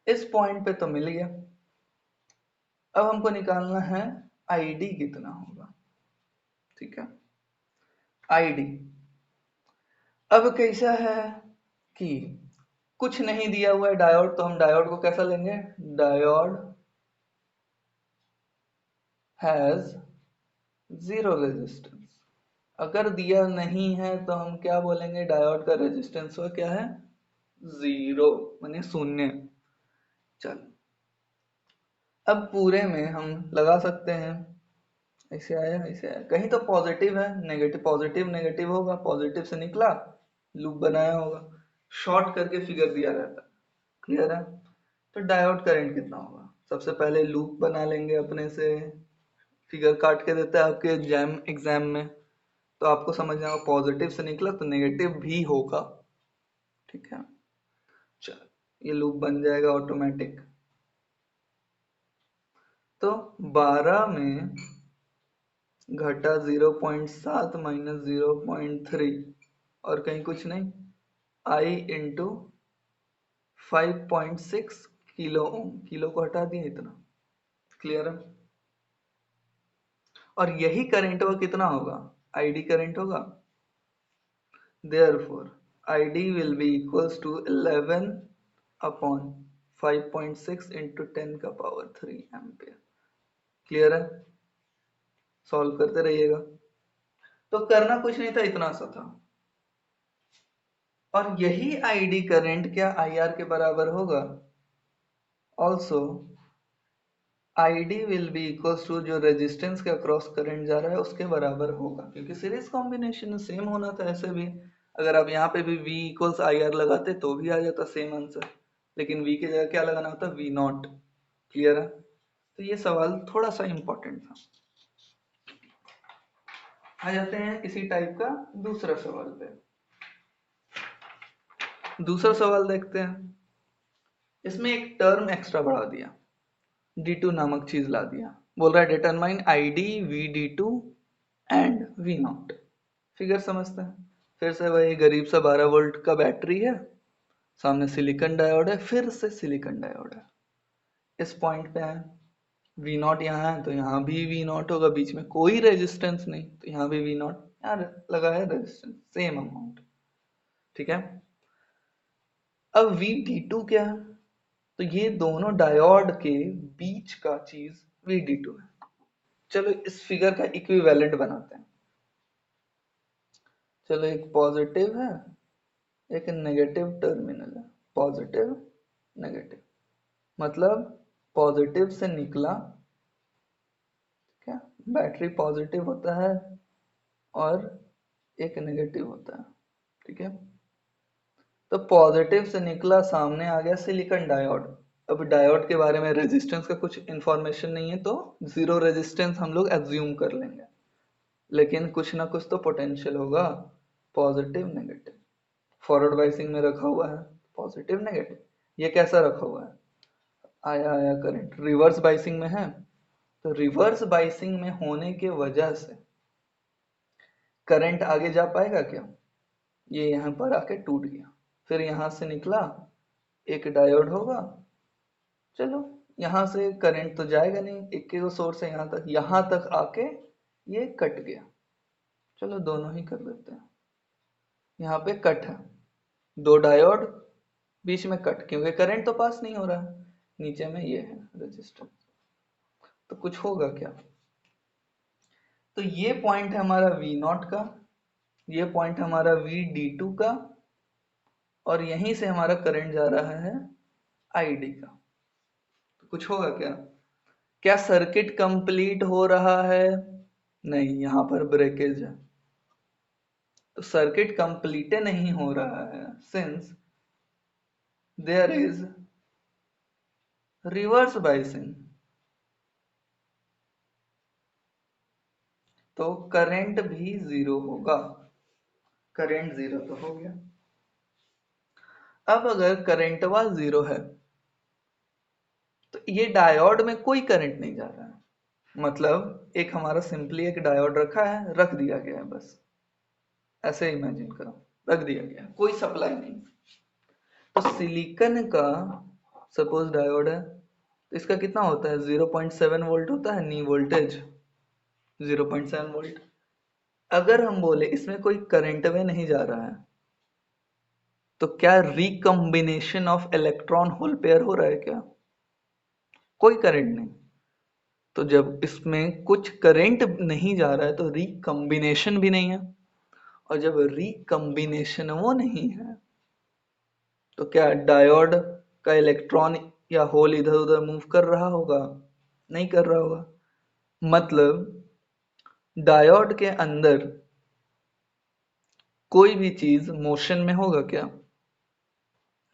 इस पॉइंट पे तो मिल गया। अब हमको निकालना है आईडी कितना होगा। ठीक है, आईडी अब कैसा है कि कुछ नहीं दिया हुआ है डायोड, तो हम डायोड को कैसा लेंगे? Diode has zero resistance. अगर दिया नहीं है तो हम क्या बोलेंगे? डायोड का रेजिस्टेंस वो क्या है? जीरो, माने शून्य। चल, अब पूरे में हम लगा सकते हैं, ऐसे आया ऐसे आया, कहीं तो पॉजिटिव है, नेगेटिव पॉजिटिव नेगेटिव होगा, पॉजिटिव से निकला, लूप बनाया होगा, शॉर्ट करके फिगर दिया रहता है। क्लियर है? तो डायोड करंट कितना होगा? सबसे पहले लूप बना लेंगे अपने से, फिगर काट के देता है आपके एग्जाम में, तो आपको समझना होगा पॉजिटिव से निकला तो नेगेटिव भी होगा। ठीक है, चल ये लूप बन जाएगा ऑटोमेटिक। तो 12 में घटा 0.7 माइनस 0.3, और कहीं कुछ नहीं, आई इंटू 5.6 किलो ओम, किलो को हटा दिया इतना। क्लियर है? और यही करंट वो कितना होगा? आईडी करंट होगा। Therefore, ID will be equals to 11/5 5.6 into 10⁻³ ampere. Clear है? सॉल्व करते रहिएगा। तो करना कुछ नहीं था, इतना सा था। और यही आईडी करंट क्या आईआर के बराबर होगा? Also ID will be equals to जो रेजिस्टेंस के अक्रॉस करंट जा रहा है उसके बराबर होगा, क्योंकि सीरीज कॉम्बिनेशन सेम होना था। ऐसे भी अगर आप यहाँ पे भी V इक्वल्स आई आर लगाते तो भी आ जाता सेम आंसर, लेकिन V की जगह क्या लगाना होता? V not. क्लियर है? तो ये सवाल थोड़ा सा इंपॉर्टेंट था। आ जाते हैं इसी टाइप का दूसरा सवाल पे। दूसरा सवाल देखते हैं। इसमें एक टर्म एक्स्ट्रा बढ़ा दिया, D2 नामक चीज ला दिया। बोल रहा है determine ID VD2 and V not. Figure समझते हैं। फिर से वही गरीब सा 12 वोल्ट का बैटरी है, सामने सिलिकॉन डायोड है, फिर से सिलिकॉन डायोड है। इस पॉइंट पे है, V नॉट यहाँ है तो यहाँ भी V नॉट होगा, बीच में कोई रेजिस्टेंस नहीं तो यहाँ भी V नॉट, यहाँ लगा है रेजिस्टेंस सेम अमाउंट। ठीक है? अब VD2 क्या है? तो ये दोनों डायोड के बीच का चीज VD2 है। चलो इस फिगर का इक्विवेलेंट बनाते हैं। चलो एक पॉजिटिव है, एक नेगेटिव टर्मिनल है। पॉजिटिव नेगेटिव मतलब पॉजिटिव से निकला, क्या बैटरी पॉजिटिव होता है और एक नेगेटिव होता है। ठीक है? तो पॉजिटिव से निकला, सामने आ गया सिलिकॉन डायोड। अब डायोड के बारे में रेजिस्टेंस का कुछ इंफॉर्मेशन नहीं है तो जीरो रेजिस्टेंस हम लोग एज्यूम कर लेंगे, लेकिन कुछ ना कुछ तो पोटेंशियल होगा, पॉजिटिव नेगेटिव। फॉरवर्ड बाइसिंग में रखा हुआ है पॉजिटिव नेगेटिव। ये कैसा रखा हुआ है? आया आया करंट। रिवर्स बाइसिंग में है तो रिवर्स बाइसिंग में होने के वजह से करंट आगे जा पाएगा क्या? ये यहां पर आके टूट गया, फिर यहां से निकला, एक डायोड होगा। चलो यहां से करंट तो जाएगा नहीं, एक के सोर्स है यहां तक आके ये कट गया। चलो दोनों ही कर देते हैं। यहाँ पे कट है, दो डायोड बीच में कट, क्योंकि करंट तो पास नहीं हो रहा है। नीचे में ये है रेजिस्टेंस, तो कुछ होगा क्या? तो ये पॉइंट है हमारा V नॉट का, ये पॉइंट हमारा VD2 का, और यहीं से हमारा करंट जा रहा है ID का। तो कुछ होगा क्या? क्या सर्किट कंप्लीट हो रहा है? नहीं, यहां पर ब्रेकेज है तो सर्किट कंप्लीट नहीं हो रहा है, since there is reverse biasing. तो करंट भी जीरो होगा। करंट जीरो तो हो गया। अब अगर करंटवा जीरो है तो ये डायोड में कोई करंट नहीं जा रहा है, मतलब एक हमारा सिंपली एक डायोड रखा है, रख दिया गया है, बस ऐसे इमेजिन करो, रख दिया गया, कोई सप्लाई नहीं। तो सिलिकॉन का सपोज डायोड है तो इसका कितना होता है? 0.7 वोल्ट होता है नी वोल्टेज, 0.7 वोल्ट। अगर हम बोले इसमें कोई करंट में नहीं जा रहा है तो क्या recombination of electron hole pair हो रहा है क्या? कोई करंट नहीं। तो जब इसमें कुछ करंट नहीं जा रहा है तो रिकम्बिनेशन भी नहीं है, और जब रिकम्बिनेशन वो नहीं है तो क्या डायोड का इलेक्ट्रॉन या होल इधर उधर मूव कर रहा होगा? नहीं कर रहा होगा। मतलब डायोड के अंदर कोई भी चीज मोशन में होगा क्या?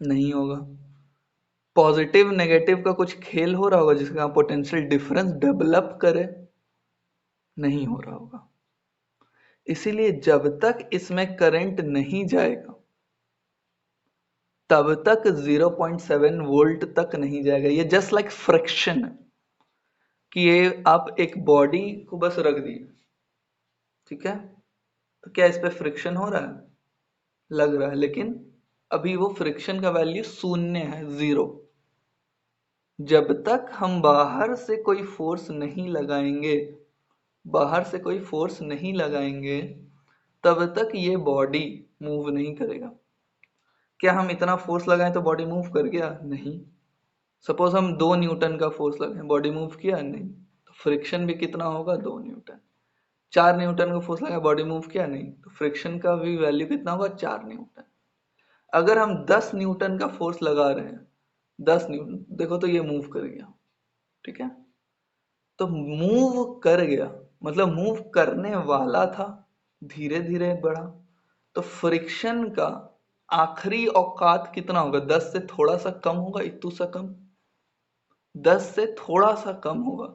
नहीं होगा। पॉजिटिव नेगेटिव का कुछ खेल हो रहा होगा जिसका पोटेंशियल डिफरेंस डेवलप करे? नहीं हो रहा होगा। इसीलिए जब तक इसमें करंट नहीं जाएगा तब तक 0.7 वोल्ट तक नहीं जाएगा। ये जस्ट लाइक फ्रिक्शन है कि ये आप एक बॉडी को बस रख दिए, ठीक है, तो क्या इस पे फ्रिक्शन हो रहा है? लग रहा है, लेकिन अभी वो फ्रिक्शन का वैल्यू शून्य है, जीरो। जब तक हम बाहर से कोई फोर्स नहीं लगाएंगे, बाहर से कोई फोर्स नहीं लगाएंगे तब तक ये बॉडी मूव नहीं करेगा। क्या हम इतना फोर्स लगाएं तो बॉडी मूव कर गया? नहीं। सपोज हम 2 न्यूटन का फोर्स लगाएं, बॉडी मूव किया नहीं, तो फ्रिक्शन भी कितना होगा, 2 न्यूटन। 4 न्यूटन का फोर्स लगा, बॉडी मूव किया नहीं, तो फ्रिक्शन का भी वैल्यू कितना होगा, 4 न्यूटन। अगर हम 10 न्यूटन का फोर्स लगा रहे हैं, 10 न्यूटन, देखो तो ये मूव कर गया, ठीक है। तो मूव कर गया मतलब मूव करने वाला था, धीरे धीरे बढ़ा, तो फ्रिक्शन का आखिरी औकात कितना होगा, 10 से थोड़ा सा कम होगा, इतू सा कम, 10 से थोड़ा सा कम होगा।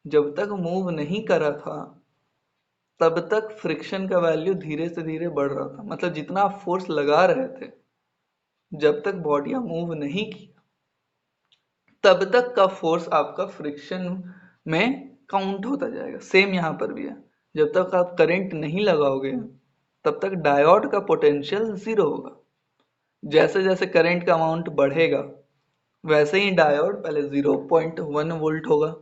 जब तक मूव नहीं करा था तब तक फ्रिक्शन का वैल्यू धीरे से धीरे बढ़ रहा था, मतलब जितना आप फोर्स लगा रहे थे, जब तक बॉडियां मूव नहीं की तब तक का फोर्स आपका फ्रिक्शन में काउंट होता जाएगा। सेम यहाँ पर भी है, जब तक आप करंट नहीं लगाओगे तब तक डायोड का पोटेंशियल जीरो होगा। जैसे जैसे करंट का अमाउंट बढ़ेगा वैसे ही डायोड पहले 0.1 वोल्ट होगा,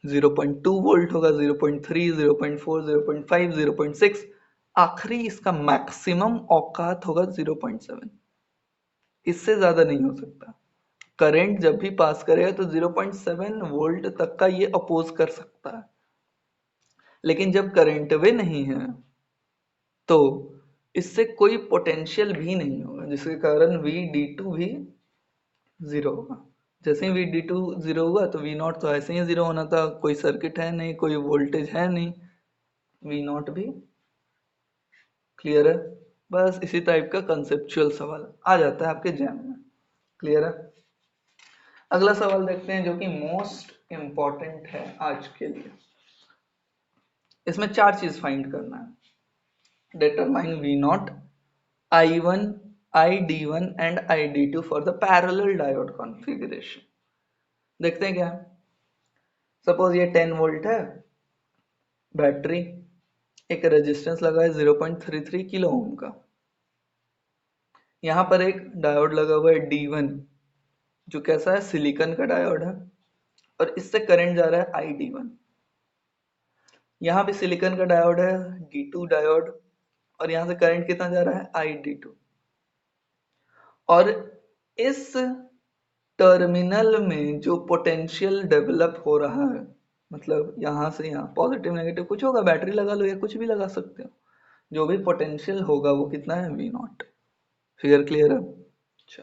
0.2 वोल्ट होगा, 0.3, 0.4, 0.5, 0.6, आखिरी इसका मैक्सिमम औकात होगा 0.7। इससे ज्यादा नहीं हो सकता। करंट जब भी पास करेगा तो 0.7 वोल्ट तक का ये अपोज कर सकता है, लेकिन जब करंट वे नहीं है तो इससे कोई पोटेंशियल भी नहीं होगा, जिसके कारण Vd2 भी जीरो होगा। जैसे ही Vd2 जीरो हुआ तो V0 तो ऐसे ही जीरो होना था, कोई सर्किट है नहीं, कोई वोल्टेज है नहीं, V0 भी क्लियर है। बस इसी टाइप का कंसेप्चुअल सवाल आ जाता है आपके जैम में, क्लियर है। अगला सवाल देखते हैं जो कि मोस्ट इंपॉर्टेंट है आज के लिए। इसमें 4 चीज फाइंड करना है। Determine V0, I1, ID1 and ID2 for the parallel diode configuration. देखते हैं क्या है। सपोज ये 10 वोल्ट है, बैटरी, एक रेजिस्टेंस लगा है 0.33 किलो ओम का, यहाँ पर एक डायोड लगा हुआ है D1 जो कैसा है, सिलिकॉन का डायोड है, और इससे करंट जा रहा है ID1। यहाँ भी सिलिकॉन का डायोड है, D2 डायोड, और यहाँ से करंट कितना जा रहा है, ID2। और इस टर्मिनल में जो पोटेंशियल डेवलप हो रहा है, मतलब यहाँ से यहाँ पॉजिटिव नेगेटिव कुछ होगा, बैटरी लगा लो या कुछ भी लगा सकते हो, जो भी पोटेंशियल होगा वो कितना है, V0। फिगर क्लियर है। अच्छा,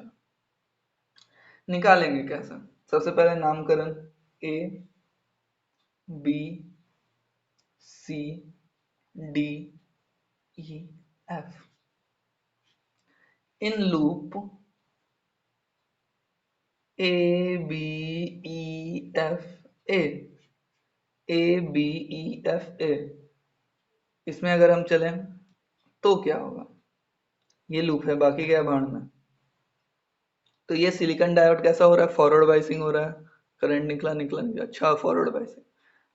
निकालेंगे कैसे। सबसे पहले नामकरण A, B, C, D, E, F। In loop A, B, E, F, A, A, B, E, F, A, इसमें अगर हम चलें तो क्या होगा, ये लूप है, बाकी क्या है भाड़ में। तो ये सिलिकॉन डायोड कैसा हो रहा है, फॉरवर्ड बाइसिंग हो रहा है, करंट निकला निकला निकला, अच्छा फॉरवर्ड बाइसिंग,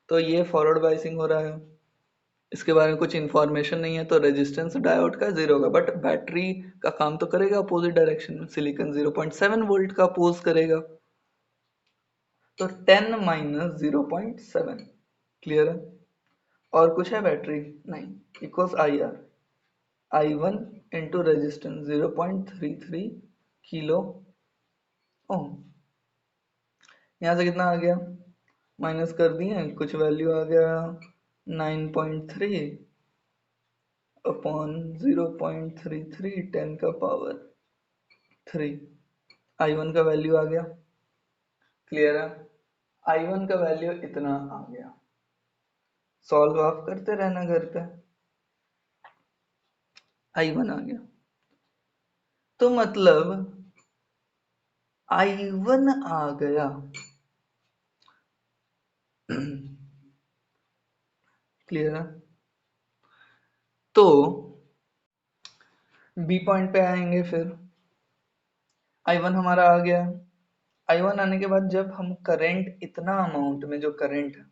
तो ये फॉरवर्ड बाइसिंग हो रहा है, इसके बारे में कुछ इन्फॉर्मेशन नहीं है, तो रेजिस्टेंस डायोड का जीरो होगा, बट बैटरी का काम तो करेगा अपोजिट डायरेक्शन में, सिलिकॉन 0.7 वोल्ट का अपोज करेगा, तो 10 माइनस 0.7, क्लियर है। और कुछ है बैटरी, नहीं, equals I R, I1 into resistance 0.33 kilo ohm. यहाँ से कितना आ गया, माइनस कर दिए, कुछ वैल्यू आ गया 9.3 अपॉन 0.33, 10 का पावर 3। I1 का वैल्यू आ गया, क्लियर है। I1 का वैल्यू इतना आ गया, सॉल्व ऑफ करते रहना घर पे, I1 आ गया, तो मतलब I1 आ गया, क्लियर है। तो बी पॉइंट पे आएंगे, फिर I1 हमारा आ गया। I1 आने के बाद जब हम करंट, इतना अमाउंट में जो करंट है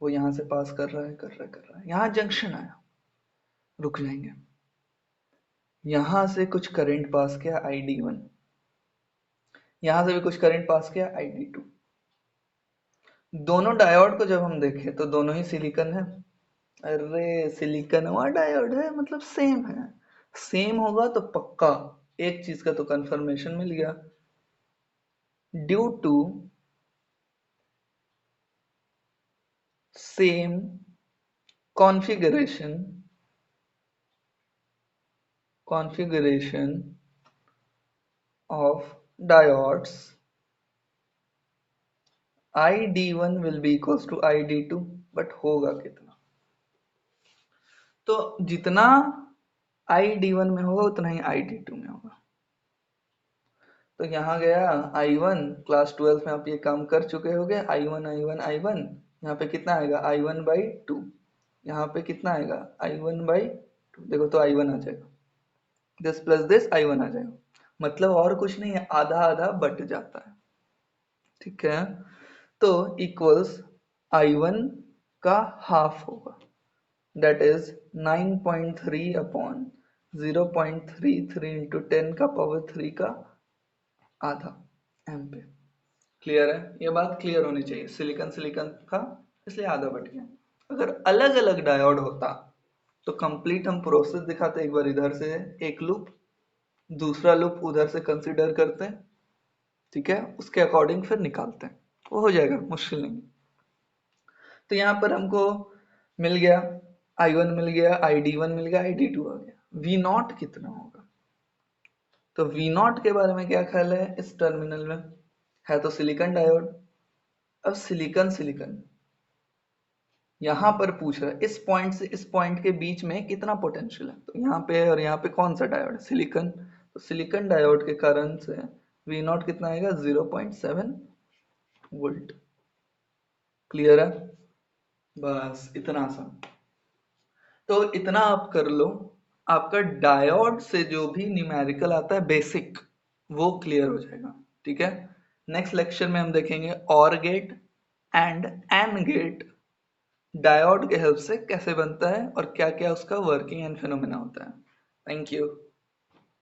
वो यहाँ से पास कर रहा है, कर रहा है, कर रहा है, यहाँ जंक्शन आया, रुक जाएंगे, यहाँ से कुछ करंट पास किया ID1, यहाँ से भी कुछ करंट पास किया ID2। दोनों डायोड को जब हम देखें तो दोनों ही सिलिकॉन है, अरे सिलिकॉन वाला डायोड है, मतलब सेम है, सेम होगा तो पक्का एक चीज का तो कंफर्मेशन मिल गया, due to same configuration of diodes, ID1 will be equals to ID2, but होगा कितना? तो जितना ID1 में होगा उतना ही ID2 में होगा। तो यहाँ गया I1, क्लास 12 में आप ये काम कर चुके होगे। I1 यहाँ पे कितना आएगा? I1/2। यहाँ पे कितना आएगा? I1/2। देखो तो I1 आ जाएगा, दिस प्लस दिस I1 आ जाएगा। मतलब और कुछ नहीं है, आधा आधा बट जाता है। ठीक है, तो इक्वल्स I1 का हाफ होगा, दैट इज 9.3 अपॉन 0.33 इंटू 10 का पावर 3 का आधा एम्पियर। क्लियर है? ये बात क्लियर होनी चाहिए। सिलिकॉन सिलिकॉन था इसलिए आधा बट गया। अगर अलग अलग डायोड होता तो कंप्लीट हम प्रोसेस दिखाते, एक बार इधर से एक लूप, दूसरा लूप उधर से कंसीडर करते हैं, ठीक है, उसके अकॉर्डिंग फिर निकालते हैं, वो हो जाएगा, मुश्किल नहीं। तो यहाँ पर हमको मिल गया I1 मिल गया, ID1 मिल गया, ID2 आ गया। V0 कितना होगा? तो V0 के बारे में क्या ख्याल है? इस टर्मिनल में है तो सिलिकॉन डायोड। अब सिलिकॉन सिलिकॉन यहाँ पर पूछ रहा है इस पॉइंट से इस पॉइंट के बीच में कितना पोटेंशियल है। तो यहाँ पे और यहाँ पे कौन सा डायोड है? सिलिकॉन। तो सिलिकॉन डायोड के कारण से V0 कितना आएगा? 0.7 वोल्ट। क्लियर है? बस इतना सा। तो इतना आप कर लो, आपका डायोड से जो भी न्यूमेरिकल आता है बेसिक, वो क्लियर हो जाएगा। ठीक है, नेक्स्ट लेक्चर में हम देखेंगे और gate and AND gate diode के हेल्प से कैसे बनता है और क्या क्या उसका वर्किंग एंड फिनोमेना होता है। Thank you.